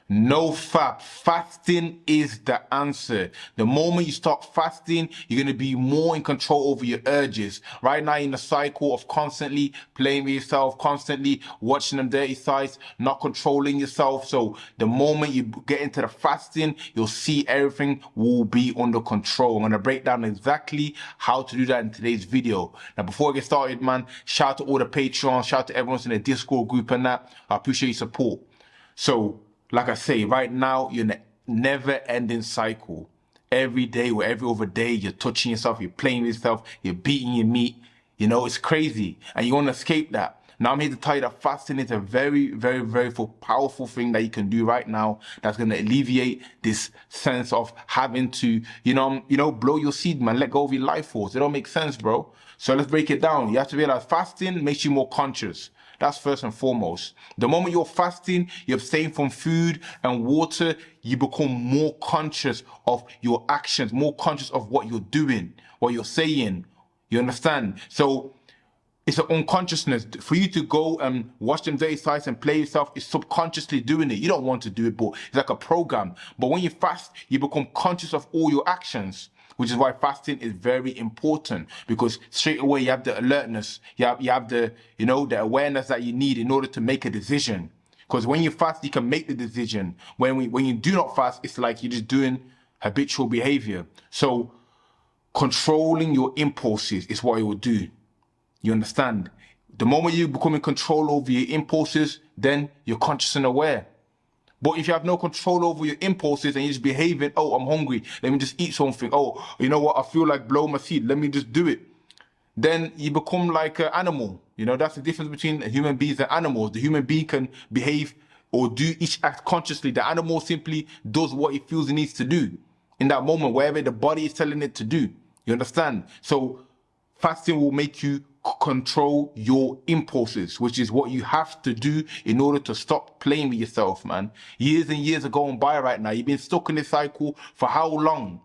No fap. Fasting is the answer. The moment you start fasting, you're going to be more in control over your urges. Right now, you're in a cycle of constantly playing with yourself, constantly watching them dirty sites, not controlling yourself. So the moment you get into the fasting, you'll see everything will be under control. I'm going to break down exactly how to do that in today's video. Now, before I get started, man, shout out to all the Patreons, shout out to everyone in the Discord group and that. I appreciate your support. So, like I say, right now, you're in a never-ending cycle. Every day or every other day, you're touching yourself, you're playing with yourself, you're beating your meat. You know, it's crazy. And you want to escape that. Now, I'm here to tell you that fasting is a very, very, very powerful thing that you can do right now that's going to alleviate this sense of having to, blow your seed, man. Let go of your life force. It don't make sense, bro. So let's break it down. You have to realize fasting makes you more conscious. That's first and foremost. The moment you're fasting, you abstain from food and water, you become more conscious of your actions, more conscious of what you're doing, what you're saying. You understand? So it's an unconsciousness. For you to go and watch them dirty sites and play yourself, it's subconsciously doing it. You don't want to do it, but it's like a program. But when you fast, you become conscious of all your actions. Which is why fasting is very important, because straight away you have the alertness, you have the, the awareness that you need in order to make a decision. Because when you fast, you can make the decision. When you do not fast, it's like you're just doing habitual behavior. So controlling your impulses is what it will do. You understand? The moment you become in control over your impulses, then you're conscious and aware. But if you have no control over your impulses and you're just behaving, oh, I'm hungry, let me just eat something. Oh, you know what, I feel like blowing my seed, let me just do it. Then you become like an animal. That's the difference between human beings and animals. The human being can behave or do each act consciously. The animal simply does what it feels it needs to do in that moment, wherever the body is telling it to do. You understand? So fasting will make you control your impulses, which is what you have to do in order to stop playing with yourself, man. Years and years are going by right now. You've been stuck in this cycle for how long?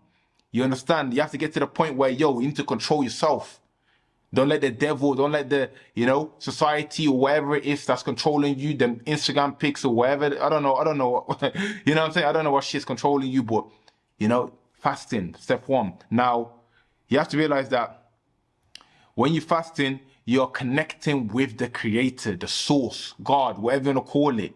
You understand? You have to get to the point where, you need to control yourself. Don't let the devil, don't let the, society or whatever it is that's controlling you, them Instagram pics or whatever. I don't know. You know what I'm saying? I don't know what shit's controlling you, but, fasting, step one. Now, you have to realize that when you're fasting, you're connecting with the creator, the source, God, whatever you want to call it.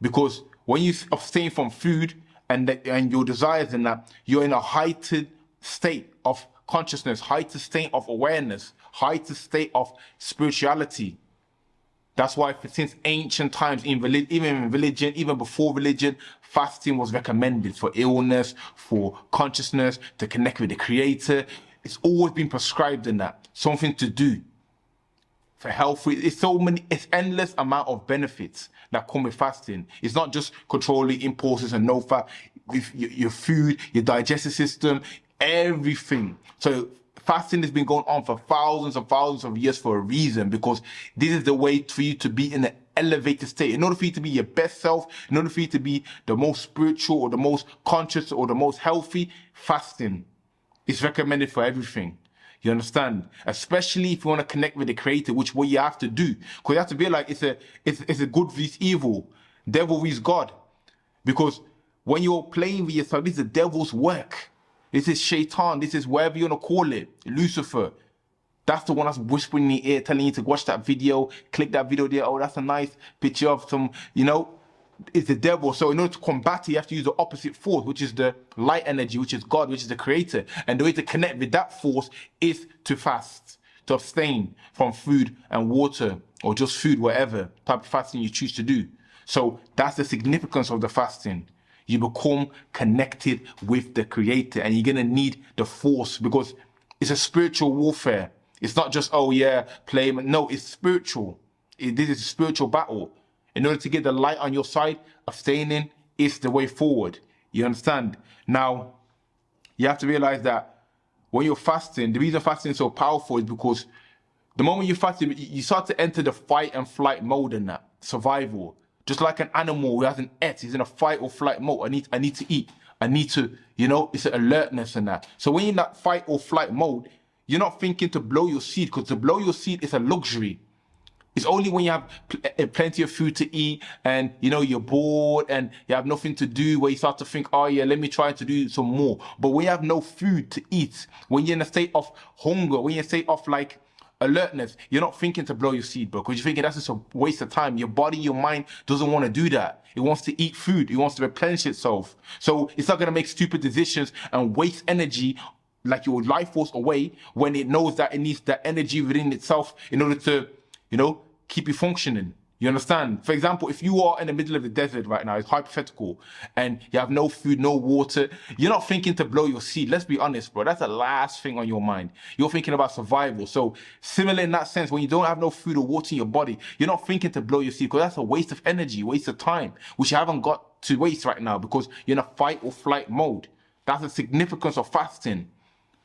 Because when you abstain from food and your desires in that, you're in a heightened state of consciousness, heightened state of awareness, heightened state of spirituality. That's why since ancient times, even in religion, even before religion, fasting was recommended for illness, for consciousness, to connect with the creator. It's always been prescribed in that. Something to do for health. It's endless amount of benefits that come with fasting. It's not just controlling impulses and no fat, with your food, your digestive system, everything. So fasting has been going on for thousands and thousands of years for a reason, because this is the way for you to be in an elevated state. In order for you to be your best self, in order for you to be the most spiritual or the most conscious or the most healthy, fasting is recommended for everything. You understand? Especially if you want to connect with the creator, which what you have to do. Because you have to be like, it's a good vs evil, devil vs God. Because when you're playing with yourself, this is the devil's work. This is shaitan. This is whatever you want to call it. Lucifer. That's the one that's whispering in your ear, telling you to watch that video, click that video there. Oh, that's a nice picture of some, it's the devil. So in order to combat it, you have to use the opposite force, which is the light energy, which is God, which is the creator. And the way to connect with that force is to fast, to abstain from food and water, or just food, whatever type of fasting you choose to do. So that's the significance of the fasting. You become connected with the creator, and you're going to need the force, because it's a spiritual warfare. It's not just, oh yeah, play. No, it's spiritual. This is a spiritual battle. In order to get the light on your side, abstaining is the way forward. You understand? Now, you have to realize that when you're fasting, the reason fasting is so powerful is because the moment you fast, you start to enter the fight and flight mode in that, survival. Just like an animal who has an et, he's in a fight or flight mode. I need to eat. I need to, it's an alertness and that. So when you're in that fight or flight mode, you're not thinking to blow your seed, because to blow your seed is a luxury. It's only when you have plenty of food to eat and, you know, you're bored and you have nothing to do where you start to think, oh yeah, let me try to do some more. But when you have no food to eat, when you're in a state of hunger, when you're in a state of like alertness, you're not thinking to blow your seed, bro, because you're thinking that's just a waste of time. Your body, your mind doesn't want to do that. It wants to eat food. It wants to replenish itself. So it's not going to make stupid decisions and waste energy, like your life force, away when it knows that it needs that energy within itself in order to, you know, keep you functioning. You understand? For example, if you are in the middle of the desert right now, it's hypothetical, and you have no food, no water, you're not thinking to blow your seed. Let's be honest, bro. That's the last thing on your mind. You're thinking about survival. So similar in that sense, when you don't have no food or water in your body, you're not thinking to blow your seed, because that's a waste of energy, waste of time, which you haven't got to waste right now because you're in a fight or flight mode. That's the significance of fasting.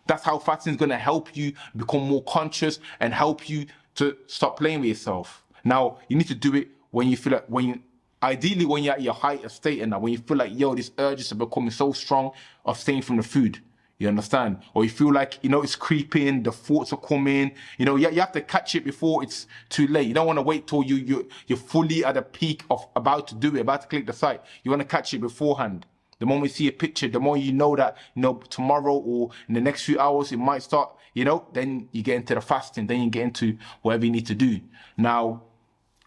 That's how fasting is going to help you become more conscious and help you to stop playing with yourself. Now, you need to do it when you feel like, ideally when you're at your height of state, and when you feel like, yo, this urges are becoming so strong of staying from the food. You understand? Or you feel like, you know, it's creeping, the thoughts are coming. You know, you have to catch it before it's too late. You don't want to wait till you're fully at the peak of about to do it, about to click the site. You want to catch it beforehand. The moment you see a picture, the more you know that, you know, tomorrow or in the next few hours, it might start, you know, then you get into the fasting, then you get into whatever you need to do. Now,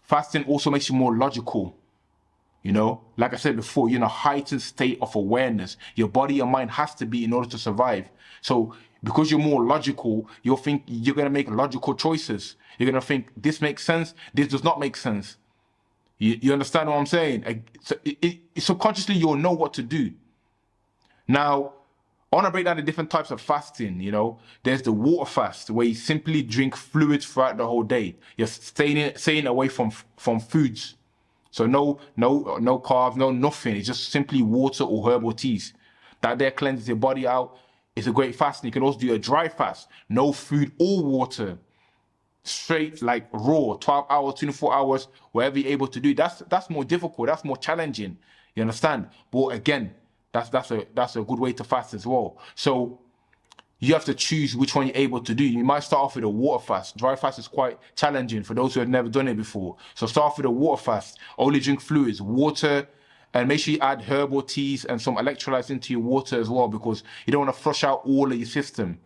fasting also makes you more logical. You know, like I said before, you're in a heightened state of awareness. Your body and mind has to be in order to survive. So because you're more logical, you'll think you're going to make logical choices. You're going to think this makes sense, this does not make sense. You understand what I'm saying? So subconsciously, you'll know what to do. Now, I want to break down the different types of fasting, you know. There's the water fast, where you simply drink fluids throughout the whole day. You're staying away from foods. So no carbs, no nothing. It's just simply water or herbal teas. That there cleanses your body out. It's a great fast. And you can also do a dry fast. No food or water. Straight, like raw, 12 hours, 24 hours, whatever you're able to do. That's more difficult. That's more challenging. You understand? But again, that's a good way to fast as well. So you have to choose which one you're able to do. You might start off with a water fast. Dry fast is quite challenging for those who have never done it before. So start off with a water fast. Only drink fluids, water, and make sure you add herbal teas and some electrolytes into your water as well, because you don't want to flush out all of your system.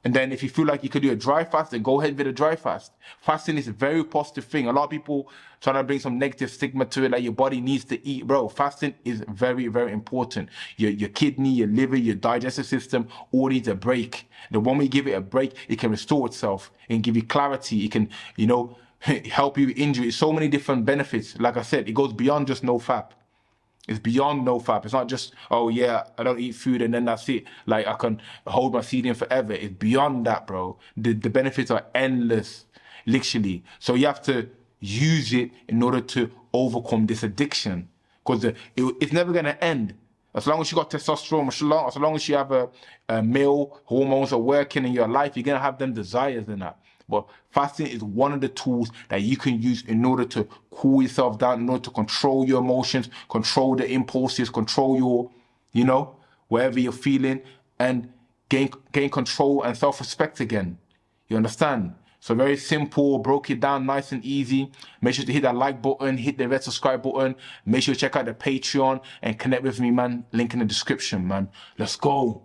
And then if you feel like you could do a dry fast, then go ahead with a dry fast. Fasting is a very positive thing. A lot of people trying to bring some negative stigma to it, like your body needs to eat. Bro, fasting is very, very important. Your kidney, your liver, your digestive system all needs a break. The moment you give it a break, it can restore itself and give you clarity. It can, you know, help you with injury. So many different benefits. Like I said, it goes beyond just no fat. It's beyond no fap. It's not just, oh yeah, I don't eat food and then that's it. Like I can hold my seed in forever. It's beyond that, bro. The benefits are endless, literally. So you have to use it in order to overcome this addiction, because it's never going to end. As long as you got testosterone, as long as you have a male hormones are working in your life, you're going to have them desires in that. But fasting is one of the tools that you can use in order to cool yourself down, in order to control your emotions, control the impulses, control your, you know, wherever you're feeling, and gain control and self-respect again. You understand? So very simple, broke it down nice and easy. Make sure to hit that like button, hit the red subscribe button. Make sure to check out the Patreon and connect with me, man. Link in the description, man. Let's go.